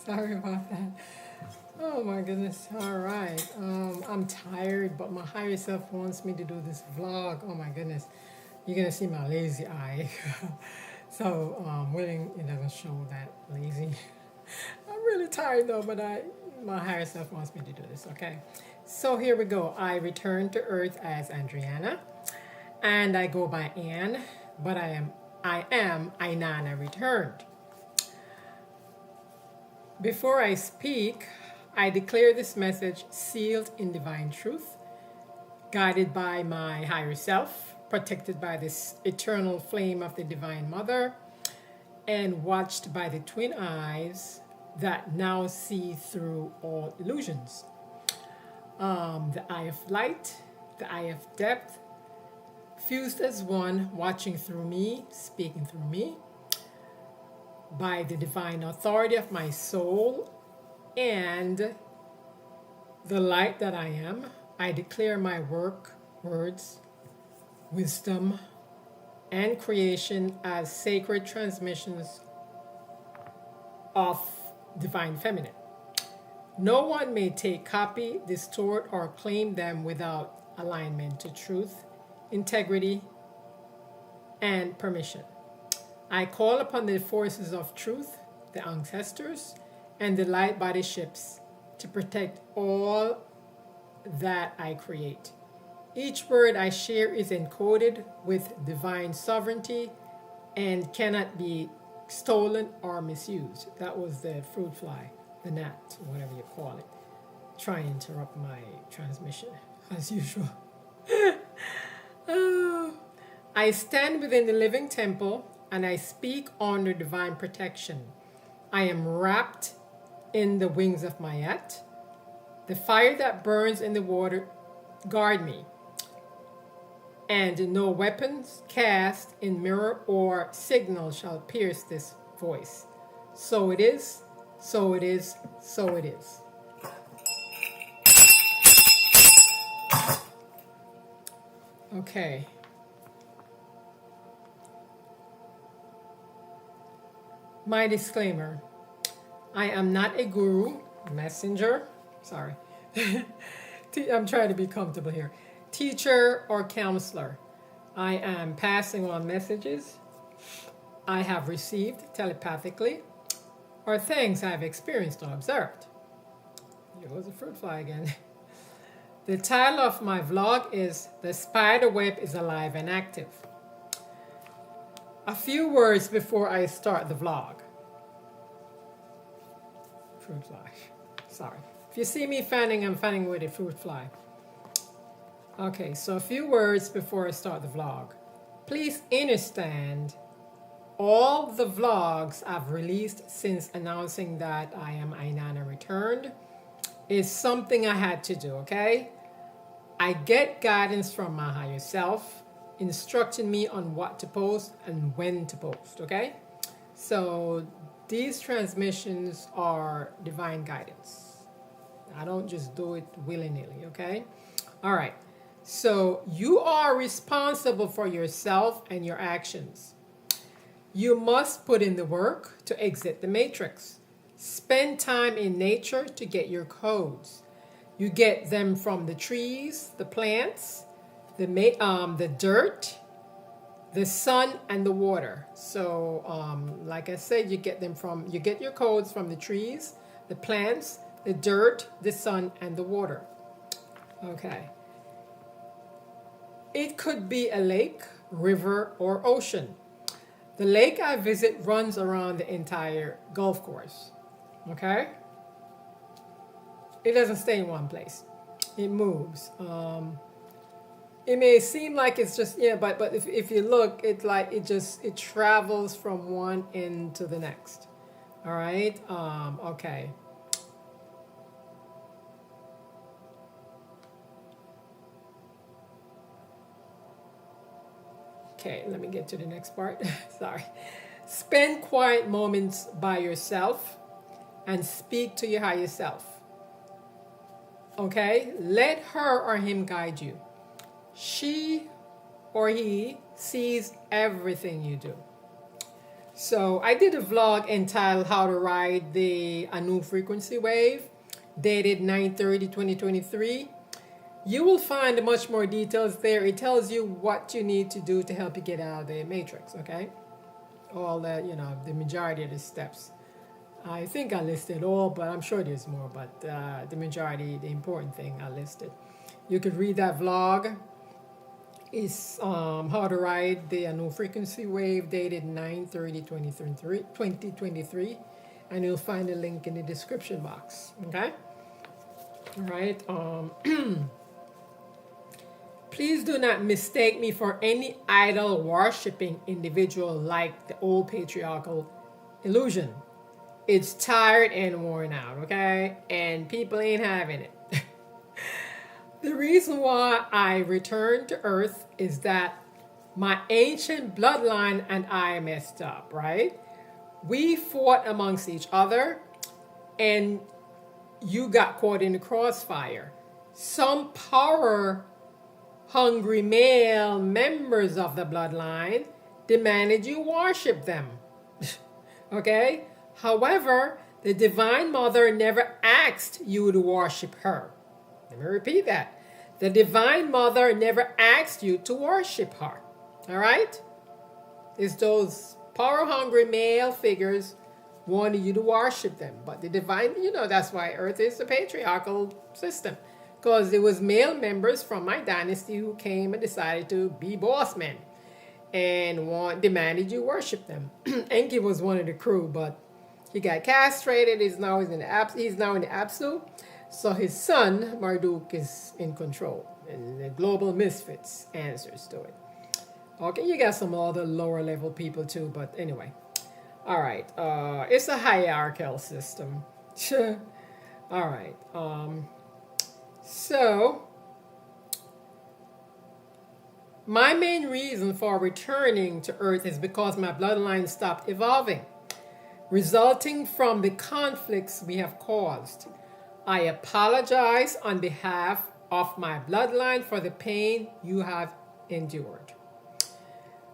Sorry about that. Oh my goodness. All right. I'm tired, but my higher self wants me to do this vlog. Oh my goodness. You're gonna see my lazy eye. So willing it doesn't show that lazy. I'm really tired though, but my higher self wants me to do this, okay? So here we go. I return to Earth as Adriana, and I go by Anne, but I am Inanna returned. Before I speak, I declare this message sealed in divine truth, guided by my higher self, protected by this eternal flame of the Divine Mother, and watched by the twin eyes that now see through all illusions. The eye of light, the eye of depth, fused as one, watching through me, speaking through me, by the divine authority of my soul and the light that I am, I declare my words, wisdom, and creation as sacred transmissions of divine feminine. No one may take, copy, distort, or claim them without alignment to truth, integrity, and permission. I call upon the forces of truth, the ancestors, and the light body ships to protect all that I create. Each word I share is encoded with divine sovereignty and cannot be stolen or misused. That was the fruit fly, the gnat, whatever you call it, trying to interrupt my transmission, as usual. I stand within the living temple and I speak under divine protection. I am wrapped in the wings of Mayat. The fire that burns in the water guard me, and no weapons cast in mirror or signal shall pierce this voice. So it is, so it is, so it is. Okay. My disclaimer. I am not a guru, messenger, sorry. I'm trying to be comfortable here. Teacher or counselor. I am passing on messages I have received telepathically or things I have experienced or observed. Here goes the fruit fly again. The title of my vlog is The Spider Web is Alive and Active. A few words before I start the vlog. Fruit fly. Sorry. If you see me fanning, I'm fanning with a fruit fly. Okay, so a few words before I start the vlog. Please understand all the vlogs I've released since announcing that I am Inanna returned is something I had to do, okay? I get guidance from my higher self, instructing me on what to post and when to post, okay? So these transmissions are divine guidance. I don't just do it willy-nilly, okay? All right. So you are responsible for yourself and your actions. You must put in the work to exit the matrix. Spend time in nature to get your codes. You get them from the trees, the plants, the dirt, the sun, and the water. So, like I said, you get your codes from the trees, the plants, the dirt, the sun, and the water. Okay. It could be a lake, river, or ocean. The lake I visit runs around the entire golf course. Okay? It doesn't stay in one place. It moves. It may seem like it's just, but if you look, it's like it travels from one end to the next. All right? Okay. Okay, let me get to the next part. Sorry. Spend quiet moments by yourself and speak to your higher self. Okay? Let her or him guide you. She or he sees everything you do. So I did a vlog entitled How to Ride the New Frequency Wave, dated 9/30/2023. You will find much more details there. It tells you what you need to do to help you get out of the matrix, okay? All that, the majority of the steps. I think I listed all, but I'm sure there's more, but the majority, the important thing I listed. You could read that vlog. It's How to Ride the New Frequency Wave, dated 9/30/2023, and you'll find a link in the description box, okay? All right. Please do not mistake me for any idol worshipping individual like the old patriarchal illusion. It's tired and worn out, okay? And people ain't having it. The reason why I returned to Earth is that my ancient bloodline and I messed up, right? We fought amongst each other, and you got caught in the crossfire. Some power-hungry male members of the bloodline demanded you worship them, okay? However, the Divine Mother never asked you to worship her. Let me repeat that. The Divine Mother never asked you to worship her. All right? It's those power-hungry male figures wanted you to worship them. But the Divine, that's why Earth is a patriarchal system. Because it was male members from my dynasty who came and decided to be boss men and demanded you worship them. Enki was one of the crew, but he got castrated. He's now in the Absolute. So his son, Marduk, is in control. And the global misfits answers to it. Okay, you got some other lower level people too, but anyway. All right. It's a hierarchical system. All right. So, my main reason for returning to Earth is because my bloodline stopped evolving, resulting from the conflicts we have caused. I apologize on behalf of my bloodline for the pain you have endured.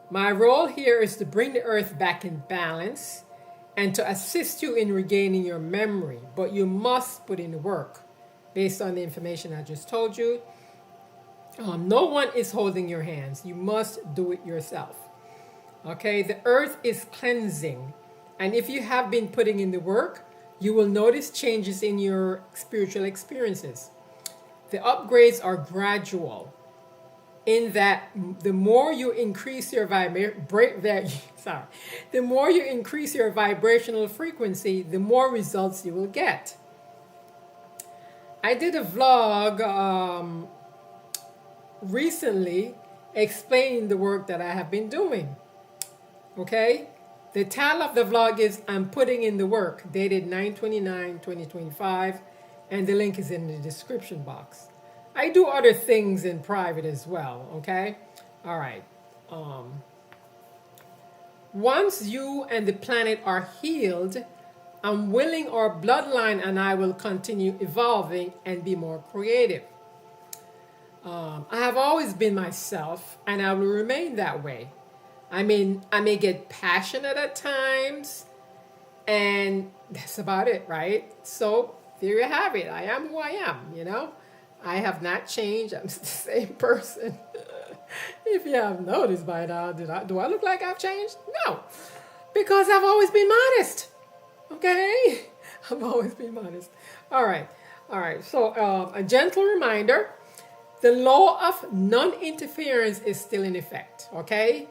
My role here is to bring the Earth back in balance and to assist you in regaining your memory, but you must put in the work based on the information I just told you. No one is holding your hands. You must do it yourself. Okay, the Earth is cleansing, and if you have been putting in the work, you will notice changes in your spiritual experiences. The upgrades are gradual, in that the more you increase your the more you increase your vibrational frequency, the more results you will get. I did a vlog recently explaining the work that I have been doing. Okay? The title of the vlog is I'm Putting in the Work, dated 9/29/2025, and the link is in the description box. I do other things in private as well, okay? All right. Once you and the planet are healed, I'm willing our bloodline and I will continue evolving and be more creative. I have always been myself, and I will remain that way. I may get passionate at times, and that's about it, right? So there you have it. I am who I am, I have not changed. I'm the same person. If you have noticed by now, do I look like I've changed? No, because I've always been modest. Okay? I've always been modest. All right. So a gentle reminder, the law of non-interference is still in effect, okay?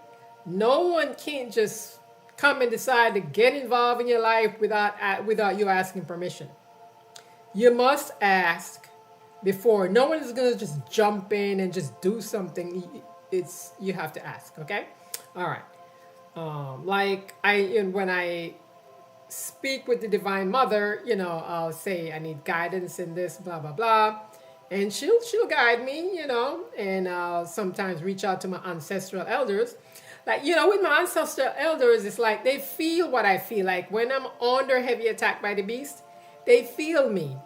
No one can just come and decide to get involved in your life without you asking permission. You must ask before. No one is going to just jump in and just do something. You have to ask, okay? All right. When I speak with the Divine Mother, I'll say I need guidance in this, blah, blah, blah. And she'll guide me, and I'll sometimes reach out to my ancestral elders. With my ancestral elders, it's like they feel what I feel. Like when I'm under heavy attack by the beast, they feel me.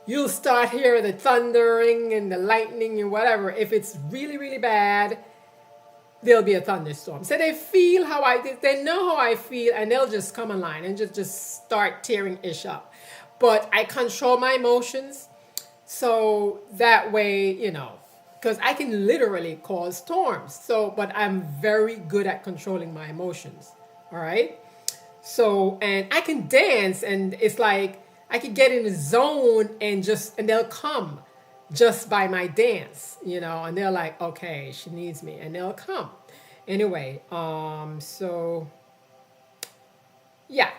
You'll start hearing the thundering and the lightning and whatever. If it's really, really bad, there'll be a thunderstorm. So they feel how they know how I feel, and they'll just come online and just start tearing ish up. But I control my emotions, so that way, you know, because I can literally cause storms. So, but I'm very good at controlling my emotions. All right. So, and I can dance, and it's like I could get in the zone and they'll come just by my dance, you know, and they're like, okay, she needs me, and they'll come. Anyway, so yeah.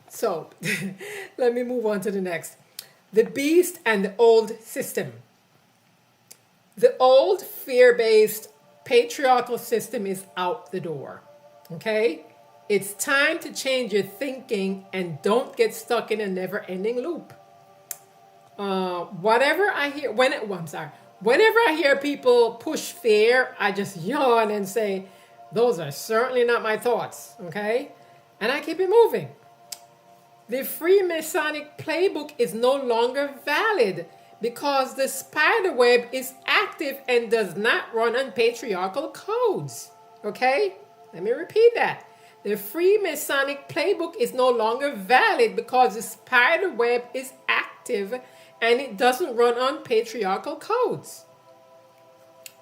So let me move on to the next. The beast and the old system. The old fear-based patriarchal system is out the door. Okay? It's time to change your thinking and don't get stuck in a never-ending loop. Whatever I hear, whenever I hear people push fear, I just yawn and say, those are certainly not my thoughts. Okay? And I keep it moving. The Freemasonic playbook is no longer valid because the spider web is active and does not run on patriarchal codes. Okay? Let me repeat that. The Freemasonic playbook is no longer valid because the spider web is active and it doesn't run on patriarchal codes.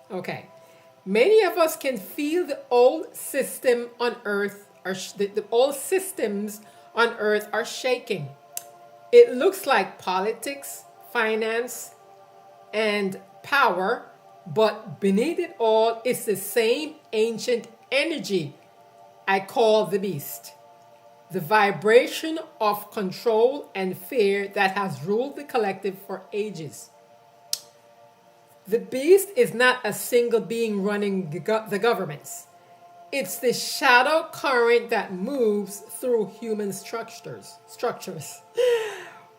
Okay. Many of us can feel the old system on Earth, or the old systems on Earth are shaking. It looks like politics, finance, and power, but beneath it all is the same ancient energy I call the beast. The vibration of control and fear that has ruled the collective for ages. The beast is not a single being running the governments. It's the shadow current that moves through human structures.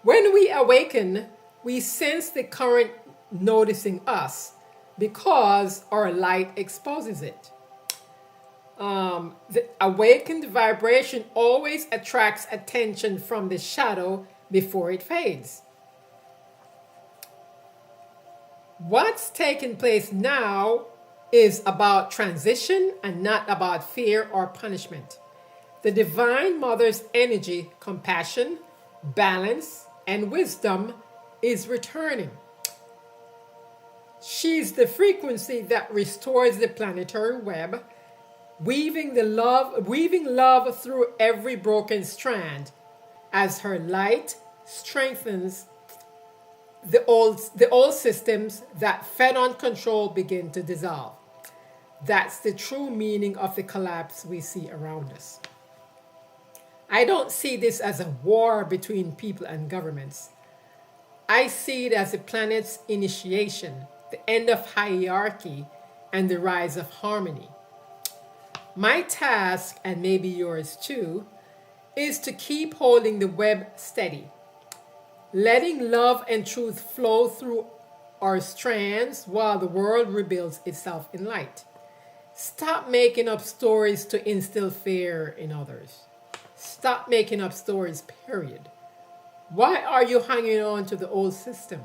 When we awaken, we sense the current noticing us because our light exposes it. The awakened vibration always attracts attention from the shadow before it fades. What's taking place now is about transition and not about fear or punishment. The Divine Mother's energy, compassion, balance, and wisdom is returning. She's the frequency that restores the planetary web, weaving love through every broken strand. As her light strengthens, the old systems that fed on control begin to dissolve. That's the true meaning of the collapse we see around us. I don't see this as a war between people and governments. I see it as the planet's initiation, the end of hierarchy, and the rise of harmony. My task, and maybe yours too, is to keep holding the web steady, letting love and truth flow through our strands while the world rebuilds itself in light. Stop making up stories to instill fear in others. Stop making up stories, period. Why are you hanging on to the old system?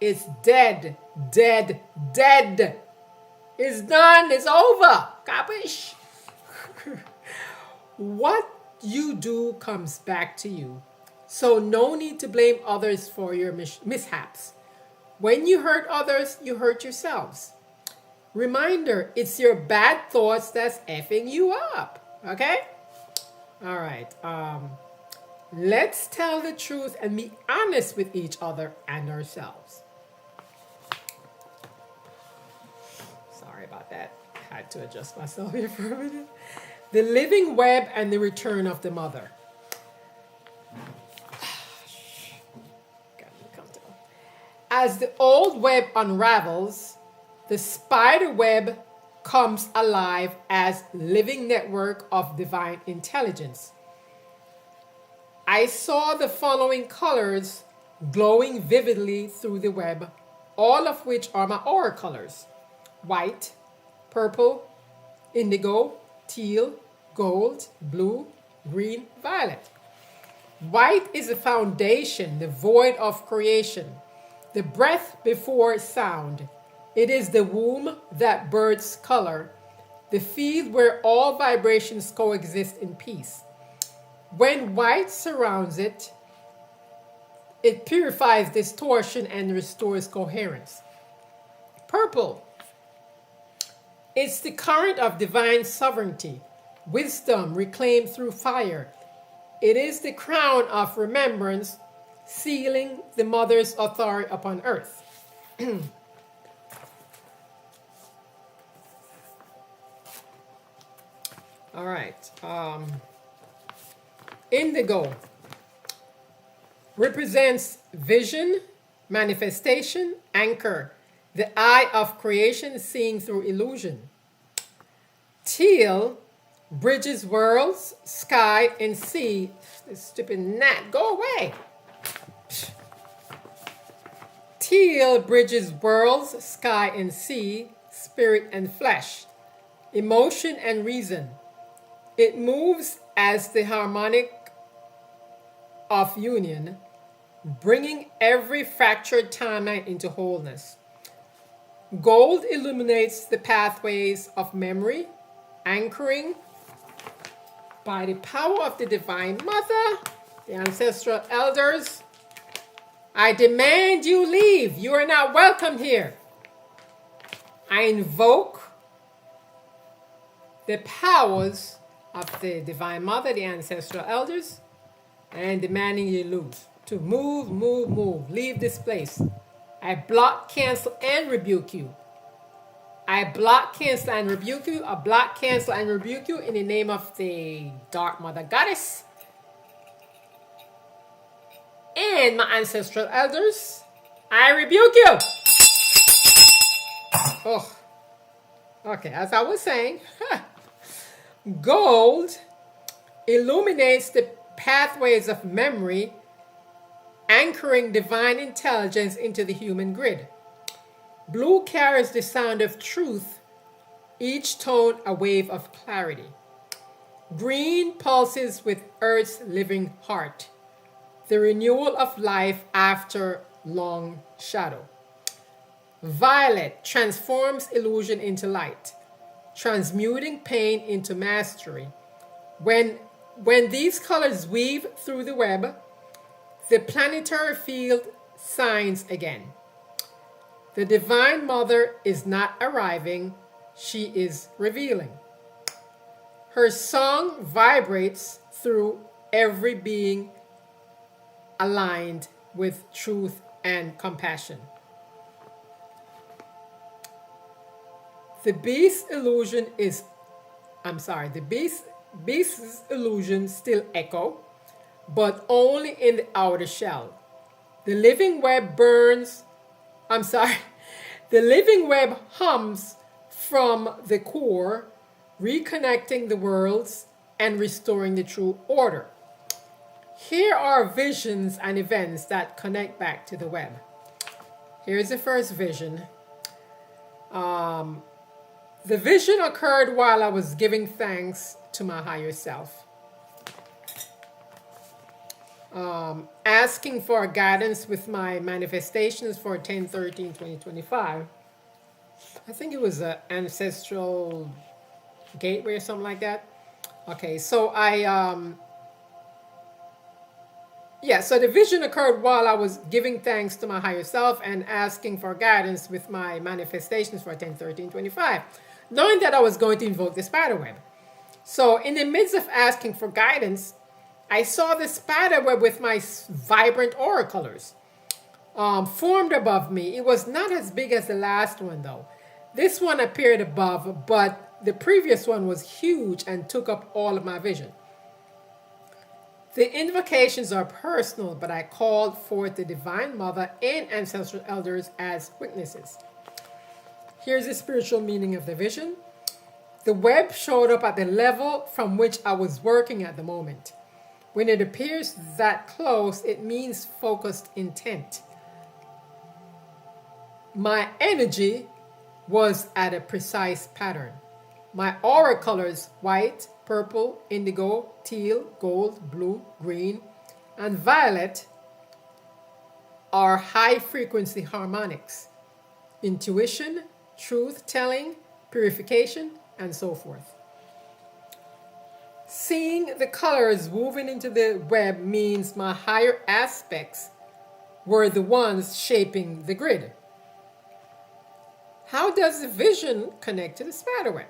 It's dead, dead, dead. It's done, it's over. Capish? What you do comes back to you. So no need to blame others for your mishaps. When you hurt others, you hurt yourselves. Reminder, it's your bad thoughts that's effing you up. Okay? All right. Let's tell the truth and be honest with each other and ourselves. Sorry about that. I had to adjust myself here for a minute. The living web and the return of the mother. As the old web unravels, the spider web comes alive as living network of divine intelligence. I saw the following colors glowing vividly through the web, all of which are my aura colors: white, purple, indigo, teal, gold, blue, green, violet. White is the foundation, the void of creation, the breath before sound. It is the womb that births color, the field where all vibrations coexist in peace. When white surrounds it, it purifies distortion and restores coherence. Purple, it's the current of divine sovereignty, wisdom reclaimed through fire. It is the crown of remembrance, sealing the mother's authority upon earth. All right. Indigo represents vision, manifestation, anchor, the eye of creation seeing through illusion. Teal bridges worlds, sky, and sea. This stupid gnat, go away. Teal bridges worlds, sky, and sea, spirit and flesh, emotion and reason. It moves as the harmonic of union, bringing every fractured timeline into wholeness. Gold illuminates the pathways of memory, anchoring by the power of the Divine Mother, the ancestral elders. I demand you leave. You are not welcome here. I invoke the powers of the Divine Mother, the ancestral elders, and demanding you move. Leave this place. I block, cancel, and rebuke you. I block, cancel, and rebuke you. I block, cancel, and rebuke you in the name of the Dark Mother Goddess and my ancestral elders. I rebuke you. Oh, okay, as I was saying, gold illuminates the pathways of memory, anchoring divine intelligence into the human grid. Blue carries the sound of truth, each tone a wave of clarity. Green pulses with Earth's living heart, the renewal of life after long shadow. Violet transforms illusion into light, transmuting pain into mastery. When these colors weave through the web, the planetary field signs again. The Divine Mother is not arriving, she is revealing. Her song vibrates through every being aligned with truth and compassion. The beast's illusion still echo, but only in the outer shell. The living web the living web hums from the core, reconnecting the worlds and restoring the true order. Here are visions and events that connect back to the web. Here's the first vision. The vision occurred while I was giving thanks to my higher self. Asking for guidance with my manifestations for 10/13/2025. I think it was an ancestral gateway or something like that. Okay, so so the vision occurred while I was giving thanks to my higher self and asking for guidance with my manifestations for 10/13/25, knowing that I was going to invoke the spider web. So in the midst of asking for guidance, I saw the spider web with my vibrant aura colors formed above me. It was not as big as the last one though. This one appeared above, but the previous one was huge and took up all of my vision. The invocations are personal, but I called forth the Divine Mother and ancestral elders as witnesses. Here's the spiritual meaning of the vision. The web showed up at the level from which I was working at the moment. When it appears that close, it means focused intent. My energy was at a precise pattern. My aura colors, white, purple, indigo, teal, gold, blue, green, and violet, are high-frequency harmonics. Intuition, truth-telling, purification, and so forth. Seeing the colors woven into the web means my higher aspects were the ones shaping the grid. How does the vision connect to the spiderweb?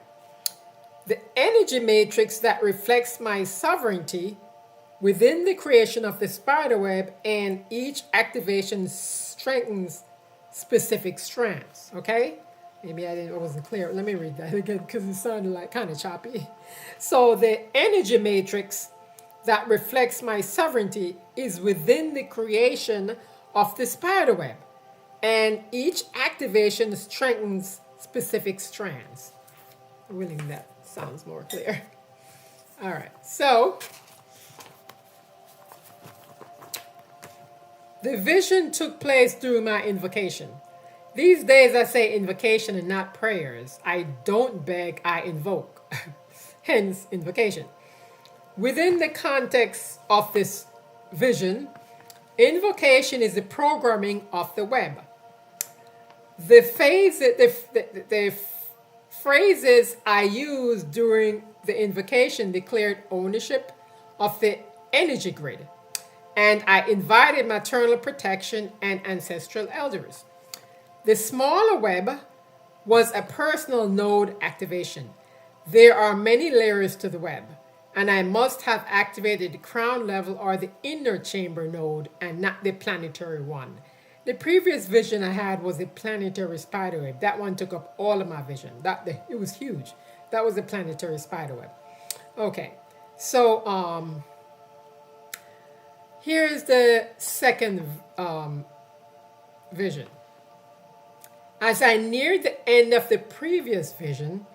The energy matrix that reflects my sovereignty within the creation of the spiderweb, and each activation strengthens specific strands. Okay? Maybe I wasn't clear. Let me read that again because it sounded like kind of choppy. So the energy matrix that reflects my sovereignty is within the creation of the spiderweb, and each activation strengthens specific strands. I'm willing that sounds more clear. All right, so the vision took place through my invocation. These days I say invocation and not prayers. I don't beg, I invoke. Hence, invocation. Within the context of this vision, invocation is the programming of the web. The phrases I used during the invocation declared ownership of the energy grid, and I invited maternal protection and ancestral elders. The smaller web was a personal node activation. There are many layers to the web, and I must have activated the crown level or the inner chamber node and not the planetary one. The previous vision I had was a planetary spider web. That one took up all of my vision. It was huge. That was a planetary spider web. Okay, so here's the second vision. As I neared the end of the previous vision,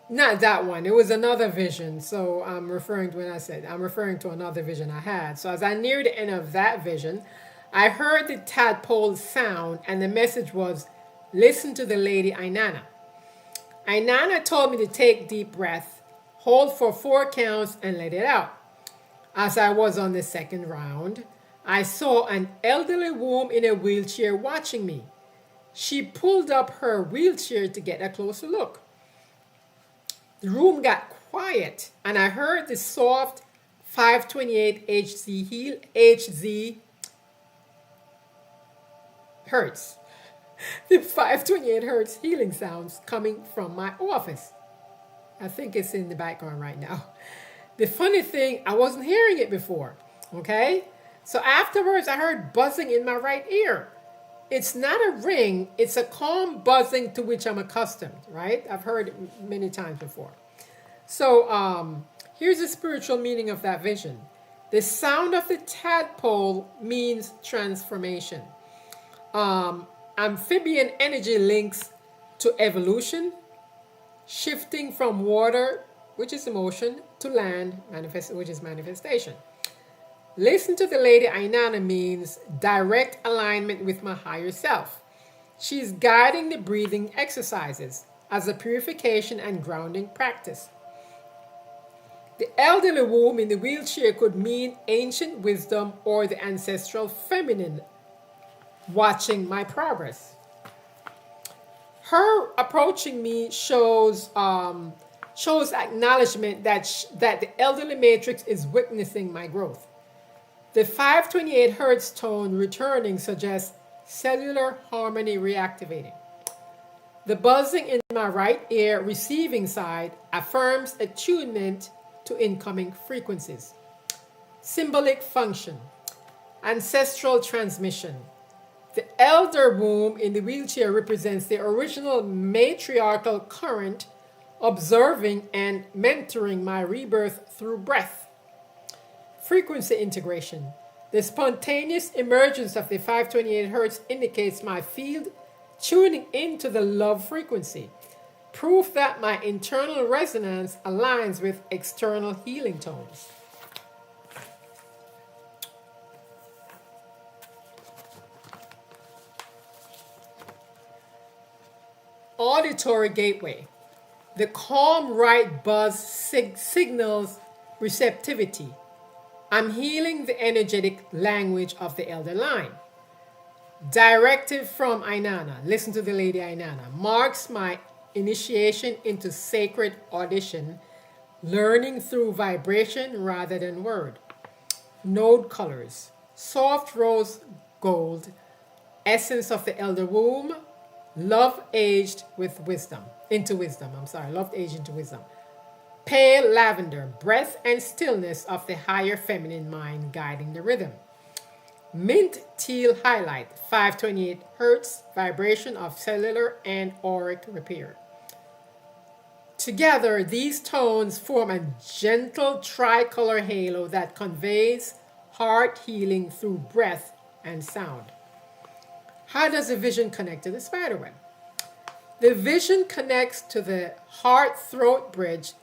not that one, it was another vision. So I'm referring to another vision I had. So as I neared the end of that vision, I heard the tadpole sound, and the message was, listen to the lady Inanna. Inanna told me to take deep breath, hold for 4 counts, and let it out. As I was on the second round, I saw an elderly woman in a wheelchair watching me. She pulled up her wheelchair to get a closer look. The room got quiet, and I heard the soft 528 HZ hertz. The 528 hertz healing sounds coming from my office. I think it's in the background right now. The funny thing, I wasn't hearing it before. Okay? So afterwards, I heard buzzing in my right ear. It's not a ring, it's a calm buzzing to which I'm accustomed, right? I've heard it many times before. So here's the spiritual meaning of that vision. The sound of the tadpole means transformation. Amphibian energy links to evolution, shifting from water, which is emotion, to land, which is manifestation. Listen to the lady Inanna means direct alignment with my higher self. She's guiding the breathing exercises as a purification and grounding practice. The elderly woman in the wheelchair could mean ancient wisdom or the ancestral feminine watching my progress. Her approaching me shows acknowledgement that the elderly matrix is witnessing my growth. The 528 hertz tone returning suggests cellular harmony reactivating. The buzzing in my right ear receiving side affirms attunement to incoming frequencies. Symbolic function. Ancestral transmission. The elder womb in the wheelchair represents the original matriarchal current observing and mentoring my rebirth through breath. Frequency integration. The spontaneous emergence of the 528 hertz indicates my field tuning into the love frequency. Proof that my internal resonance aligns with external healing tones. Auditory gateway. The calm right buzz signals receptivity. I'm healing the energetic language of the elder line. Directive from Inanna, listen to the lady Inanna, marks my initiation into sacred audition, learning through vibration rather than word. Node colors: soft rose gold, essence of the elder womb, love aged with wisdom, into wisdom. Love aged into wisdom. Pale lavender, breath and stillness of the higher feminine mind guiding the rhythm. Mint teal highlight, 528 hertz, vibration of cellular and auric repair. Together, these tones form a gentle tricolor halo that conveys heart healing through breath and sound. How does the vision connect to the spider web? The vision connects to the heart-throat bridge.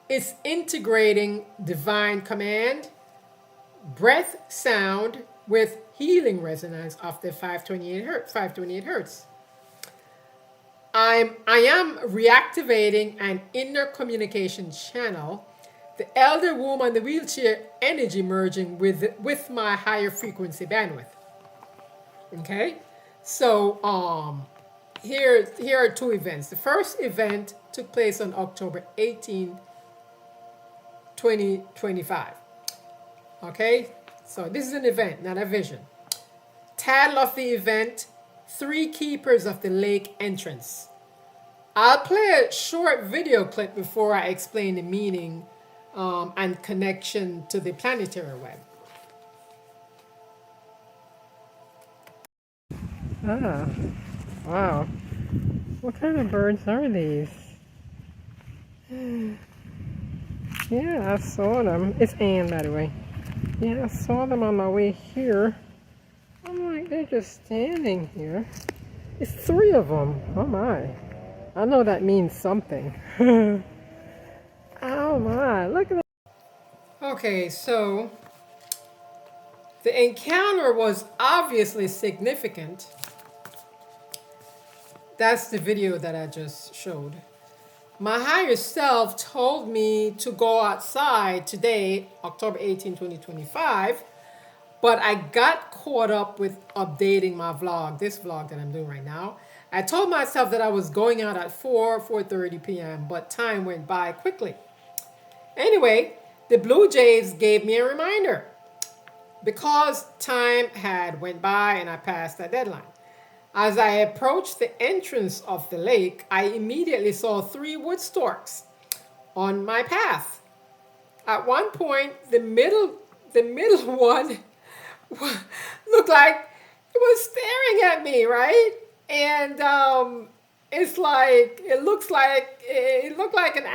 It's integrating divine command, breath sound with healing resonance of the 528 hertz. I am reactivating an inner communication channel, the elder womb and the wheelchair energy merging with my higher frequency bandwidth. Okay, so here are two events. The first event took place on October 18, 2025. Okay, so this is an event, not a vision. Title of the event: 3 Keepers of the Lake Entrance. I'll play a short video clip before I explain the meaning and connection to the planetary web. Ah, wow. What kind of birds are these? Yeah, I saw them. It's Anne, by the way. Yeah, I saw them on my way here. I'm like, they're just standing here. It's 3 of them. Oh my. I know that means something. Oh my, look at that. Okay, so the encounter was obviously significant. That's the video that I just showed. My higher self told me to go outside today, October 18, 2025, but I got caught up with updating my vlog, this vlog that I'm doing right now. I told myself that I was going out at 4:30 p.m., but time went by quickly. Anyway, the Blue Jays gave me a reminder because time had went by and I passed that deadline. As I approached the entrance of the lake, I immediately saw 3 wood storks on my path. At one point, the middle one looked like it was staring at me, right? And it looked like an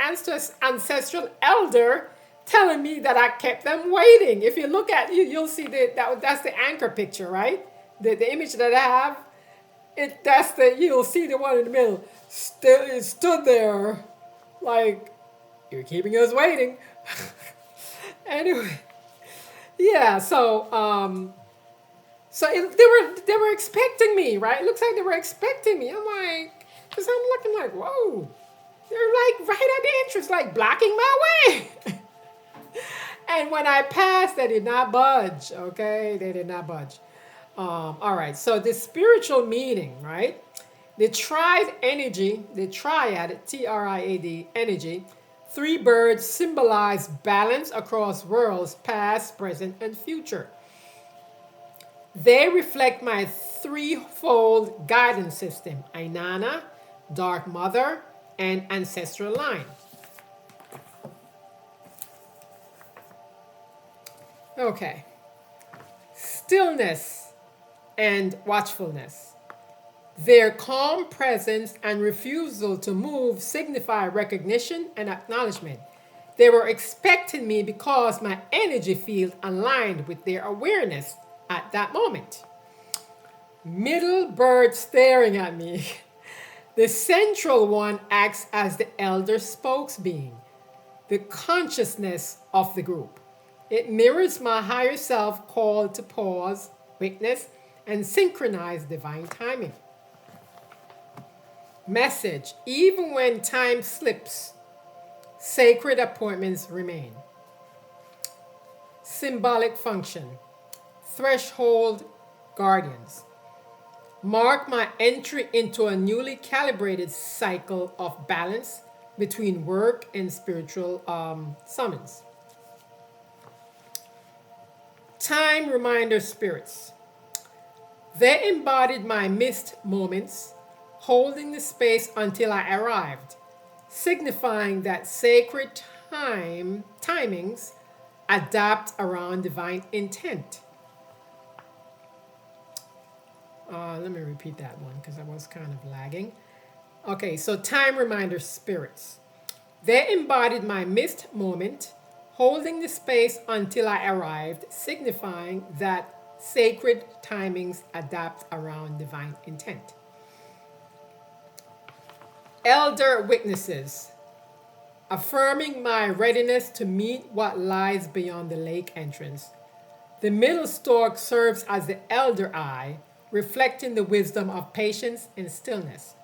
ancestral elder telling me that I kept them waiting. If you look at you'll see that's the anchor picture, right? The image that I have. You'll see the one in the middle. It stood there like, you're keeping us waiting. Anyway, yeah, so they were expecting me, right? It looks like they were expecting me. I'm like, because I'm looking like, whoa, they're like right at the entrance, like blocking my way. And when I passed, they did not budge, okay? They did not budge. All right, so the spiritual meaning, right? The triad energy, the triad, T-R-I-A-D, energy, 3 birds symbolize balance across worlds, past, present, and future. They reflect my 3-fold guidance system: Inanna, Dark Mother, and Ancestral Line. Okay. Stillness and watchfulness. Their calm presence and refusal to move signify recognition and acknowledgement. They were expecting me because my energy field aligned with their awareness at that moment. Middle bird staring at me. The central one acts as the elder spokesbeing, the consciousness of the group. It mirrors my higher self called to pause, witness, and synchronize divine timing. Message: even when time slips, sacred appointments remain. Symbolic function: threshold guardians. mark my entry into a newly calibrated cycle of balance between work and spiritual summons. Time reminder spirits. They embodied my missed moments, holding the space until I arrived, signifying that sacred timings adapt around divine intent. Let me repeat that one because I was kind of lagging. Okay, so time reminder spirits. They embodied my missed moment, holding the space until I arrived, signifying that sacred timings adapt around divine intent. Elder witnesses, affirming my readiness to meet what lies beyond the lake entrance. The middle stalk serves as the elder eye, reflecting the wisdom of patience and stillness.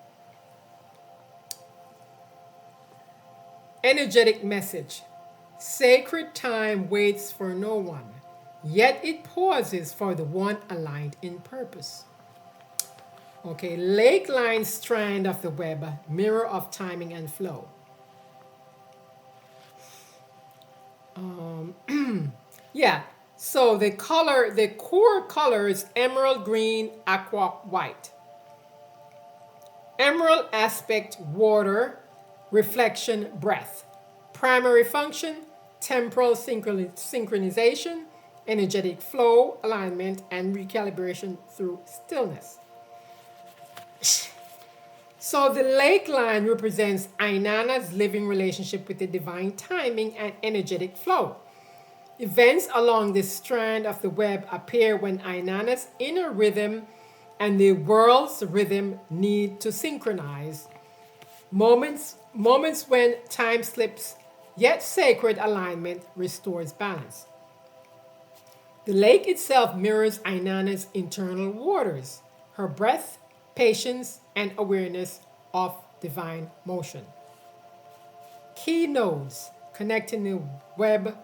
Energetic message. Sacred time waits for no one, yet it pauses for the one aligned in purpose. Okay, lake line strand of the web, mirror of timing and flow. Yeah, so the core color is emerald green, aqua white. Emerald aspect, water, reflection, breath. Primary function, temporal synchronization, energetic flow, alignment, and recalibration through stillness. So the lake line represents Inanna's living relationship with the divine timing and energetic flow. Events along this strand of the web appear when Inanna's inner rhythm and the world's rhythm need to synchronize. Moments when time slips, yet sacred alignment restores balance. The lake itself mirrors Inanna's internal waters, her breath, patience, and awareness of divine motion. Key nodes connecting the web,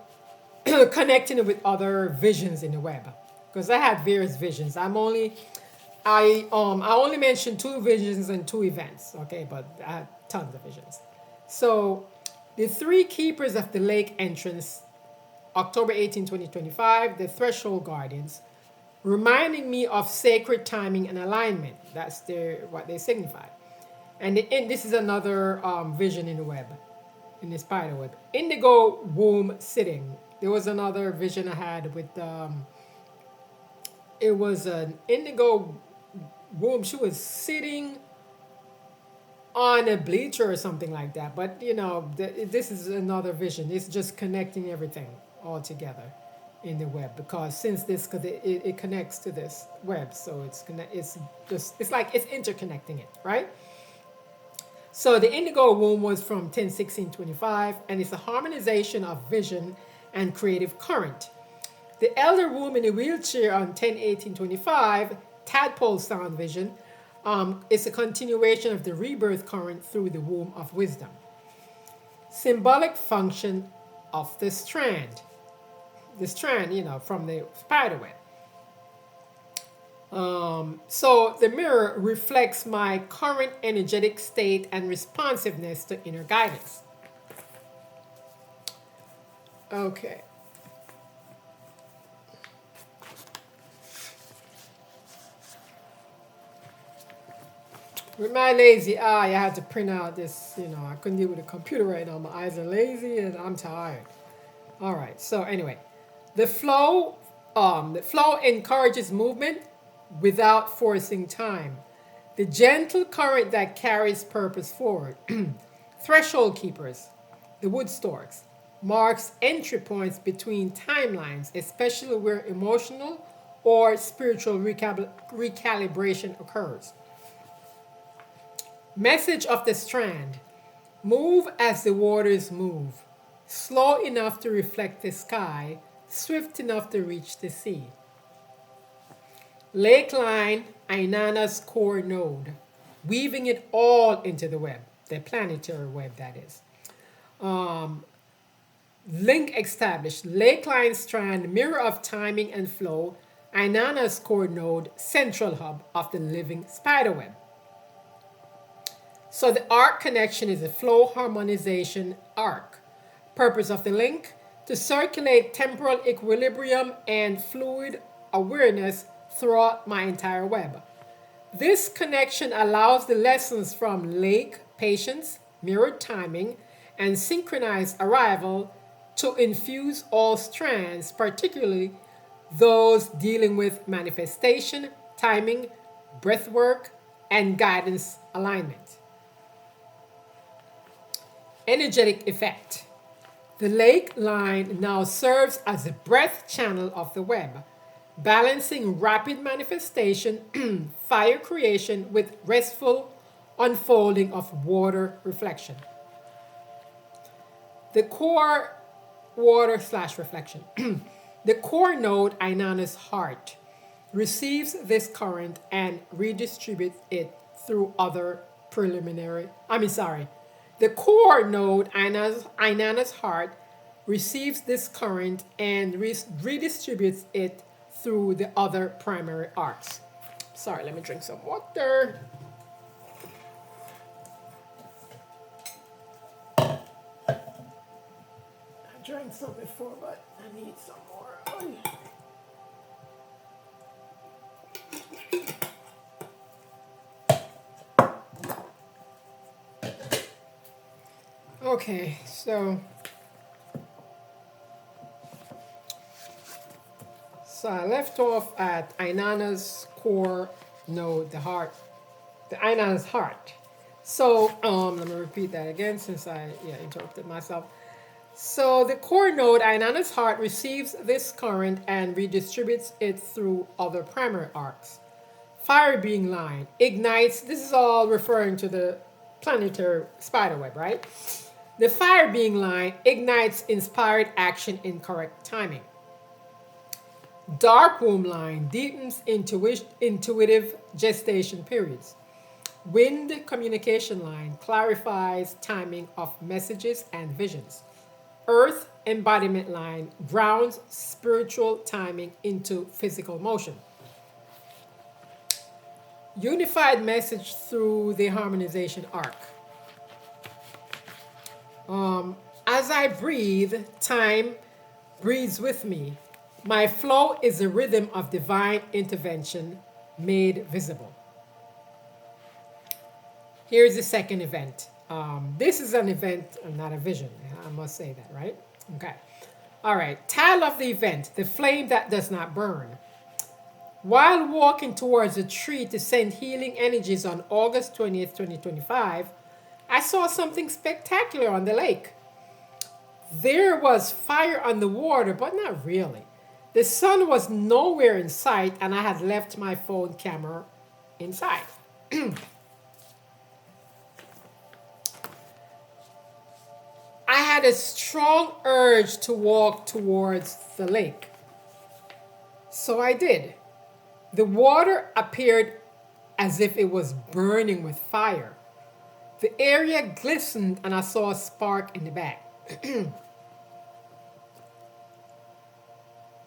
connecting it with other visions in the web. Because I had various visions. I only mentioned 2 visions and 2 events, okay, but I had tons of visions. So the 3 keepers of the lake entrance, October 18, 2025, the threshold guardians, reminding me of sacred timing and alignment. That's what they signify. And this is another vision in the web, in the spider web. Indigo womb sitting. There was another vision I had with, it was an indigo womb. She was sitting on a bleacher or something like that. But, you know, this is another vision. It's just connecting everything all together in the web, because since this, because it connects to this web, so it's like it's interconnecting it, right? So the indigo womb was from 10/16/25, and it's a harmonization of vision and creative current. The elder womb in a wheelchair on 10/18/25, tadpole sound vision, is a continuation of the rebirth current through the womb of wisdom. Symbolic function of the strand. The strand, you know, from the spider web. So the mirror reflects my current energetic state and responsiveness to inner guidance. Okay. With my lazy eye, I had to print out this, you know, I couldn't deal with the computer right now. My eyes are lazy and I'm tired. All right, so anyway, the flow encourages movement without forcing time. The gentle current that carries purpose forward. Threshold keepers, the wood storks, marks entry points between timelines, especially where emotional or spiritual recalibration occurs. Message of the strand. Move as the waters move. Slow enough to reflect the sky, swift enough to reach the sea. Lake line, Inanna's core node, weaving it all into the web, the planetary web, that is. Link established. Lake line strand, mirror of timing and flow, Inanna's core node, central hub of the living spider web. So the arc connection is a flow harmonization arc. Purpose of the link: to circulate temporal equilibrium and fluid awareness throughout my entire web. This connection allows the lessons from lake patience, mirrored timing, and synchronized arrival to infuse all strands, particularly those dealing with manifestation, timing, breathwork, and guidance alignment. Energetic effect. The lake line now serves as a breath channel of the web, balancing rapid manifestation, fire creation with restful unfolding of water reflection. The core water slash reflection. The core node, Inanna's heart, receives this current and redistributes it through other the core node, Inanna's heart, receives this current and redistributes it through the other primary arcs. Sorry, let me drink some water. I drank some before, but I need some more. Okay, so I left off at Inanna's core node, the heart, the Inanna's heart. So let me repeat that again since I interrupted myself. So the core node, Inanna's heart, receives this current and redistributes it through other primary arcs. Fire being line ignites. This is all referring to the planetary spider web, right? The fire being line ignites inspired action in correct timing. Dark womb line deepens intuitive gestation periods. Wind communication line clarifies timing of messages and visions. Earth embodiment line grounds spiritual timing into physical motion. Unified message through the harmonization arc. As I breathe, time breathes with me. My flow is a rhythm of divine intervention made visible. Here's the second event. This is an event, not a vision. I must say that, right? Okay. All right. Title of the event: The Flame That Does Not Burn. While walking towards a tree to send healing energies on August 20th, 2025, I saw something spectacular on the lake. There was fire on the water, but not really. The sun was nowhere in sight, and I had left my phone camera inside. I had a strong urge to walk towards the lake. So I did. The water appeared as if it was burning with fire. The area glistened and I saw a spark in the back.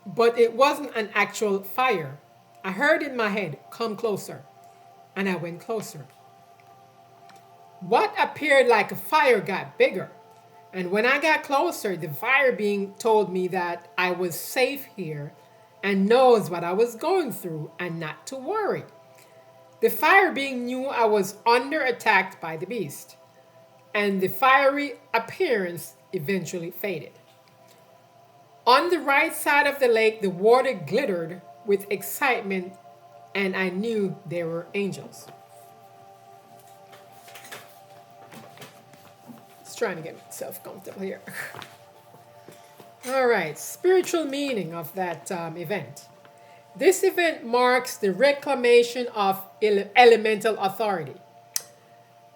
But it wasn't an actual fire. I heard in my head, "Come closer." And I went closer. What appeared like a fire got bigger. And when I got closer, the fire being told me that I was safe here and knows what I was going through and not to worry. The fire being knew I was under attack by the beast, and the fiery appearance eventually faded. On the right side of the lake, the water glittered with excitement, and I knew they were angels. Just trying to get myself comfortable here. All right, spiritual meaning of that event. This event marks the reclamation of elemental authority.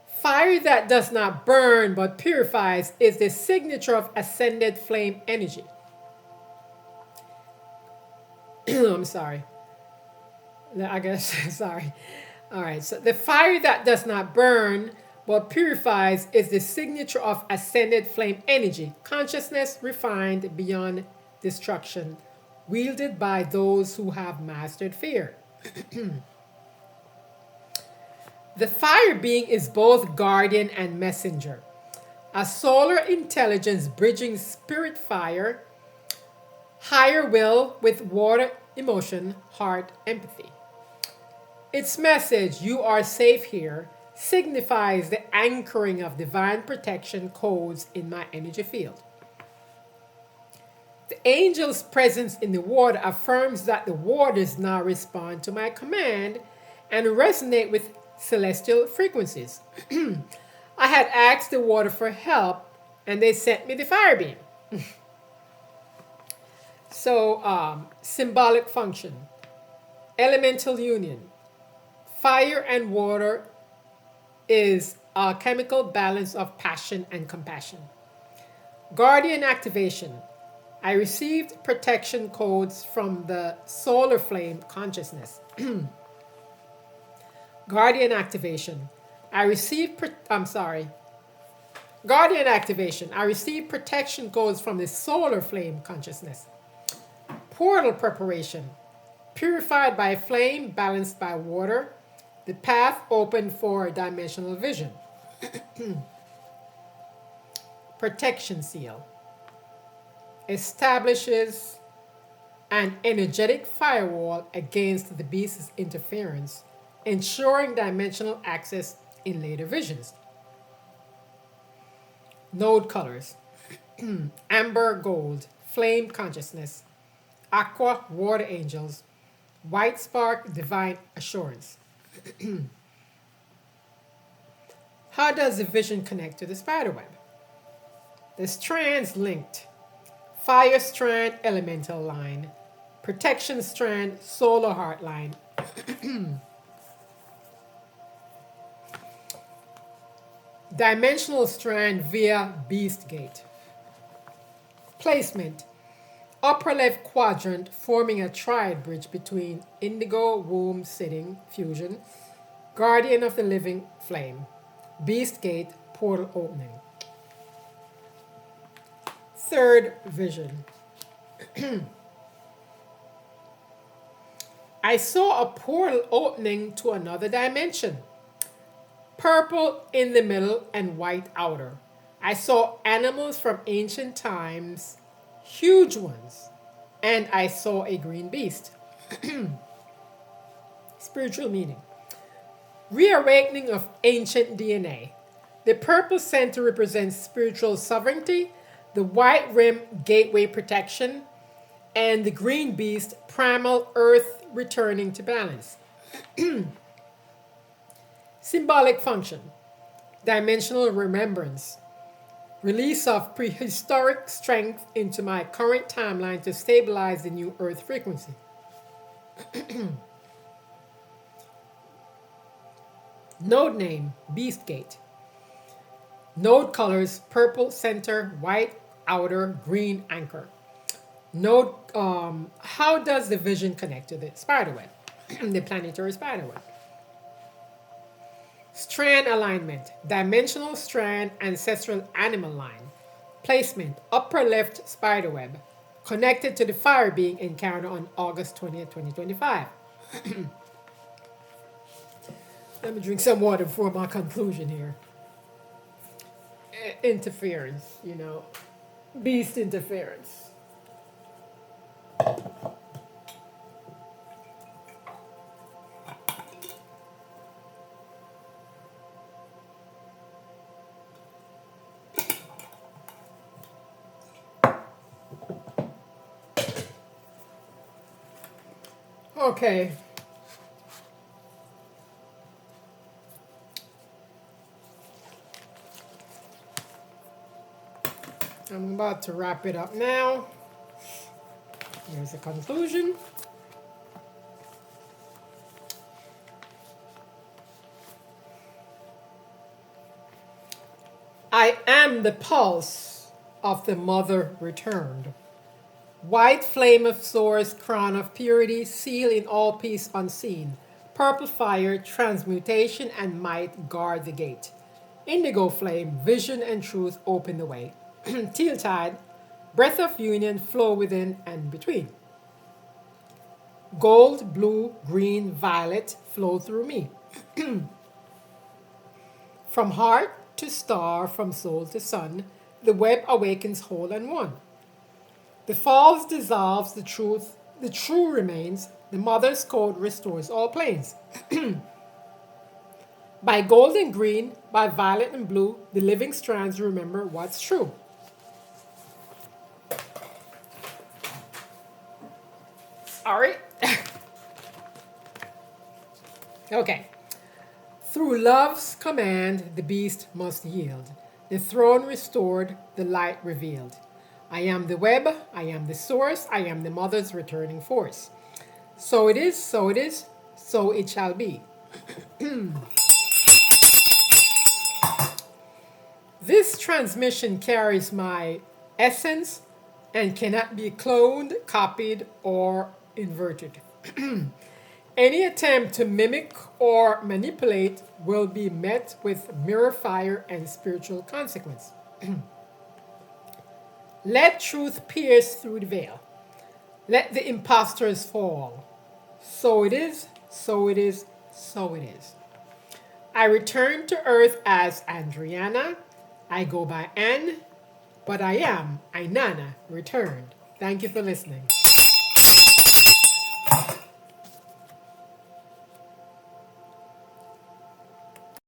Fire that does not burn but purifies is the signature of ascended flame energy. I'm sorry. I guess, sorry. All right, so the fire that does not burn but purifies is the signature of ascended flame energy, consciousness refined beyond destruction, wielded by those who have mastered fear. The fire being is both guardian and messenger, a solar intelligence bridging spirit fire, higher will with water emotion, heart, empathy. Its message, "You are safe here," signifies the anchoring of divine protection codes in my energy field. The angel's presence in the water affirms that the waters now respond to my command and resonate with celestial frequencies. I had asked the water for help, and they sent me the fire beam. So, symbolic function, elemental union. Fire and water is a chemical balance of passion and compassion. Guardian activation. I received protection codes from the solar flame consciousness. Guardian activation. Guardian activation. I received protection codes from the solar flame consciousness. Portal preparation. Purified by flame, balanced by water. The path open for dimensional vision. Protection seal. Establishes an energetic firewall against the beast's interference, ensuring dimensional access in later visions. Node colors. Amber gold, flame consciousness. Aqua, water angels. White spark, divine assurance. How does the vision connect to the spider web? The strands linked. Fire strand, elemental line. Protection strand, solar heart line. Dimensional strand via beast gate. Placement. Upper left quadrant forming a triad bridge between indigo, womb, sitting, fusion, guardian of the living flame, beast gate, portal opening. Third vision. I saw a portal opening to another dimension. Purple in the middle and white outer. I saw animals from ancient times, huge ones, and I saw a green beast. Spiritual meaning. Reawakening of ancient DNA. The purple center represents spiritual sovereignty, the white rim, gateway protection, and the green beast, primal earth returning to balance. Symbolic function. Dimensional remembrance. Release of prehistoric strength into my current timeline to stabilize the new earth frequency. Node name, Beast Gate. Node colors, purple center, white outer, green anchor. Node, how does the vision connect to the spider web? The planetary spider web. Strand alignment, dimensional strand, ancestral animal line. Placement, upper left spider web, connected to the fire being encountered on August 20th, 2025. Let me drink some water before my conclusion here. Interference, beast interference. Okay. I'm about to wrap it up now. Here's the conclusion. I am the pulse of the mother returned. White flame of source, crown of purity, seal in all peace unseen. Purple fire, transmutation and might guard the gate. Indigo flame, vision and truth open the way. Teal tide, breath of union, flow within and between. Gold, blue, green, violet flow through me. From heart to star, from soul to sun, the web awakens whole and one. The false dissolves the truth, the true remains, the mother's code restores all planes. By gold and green, by violet and blue, the living strands remember what's true. All right. Okay. Through love's command, the beast must yield. The throne restored, the light revealed. I am the web, I am the source, I am the mother's returning force. So it is, so it is, so it shall be. This transmission carries my essence and cannot be cloned, copied, or inverted. Any attempt to mimic or manipulate will be met with mirror fire and spiritual consequence. Let truth pierce through the veil. Let the impostors fall. So it is, so it is, so it is. I return to earth as Andriana. I go by Anne, but I am Inanna returned. Thank you for listening.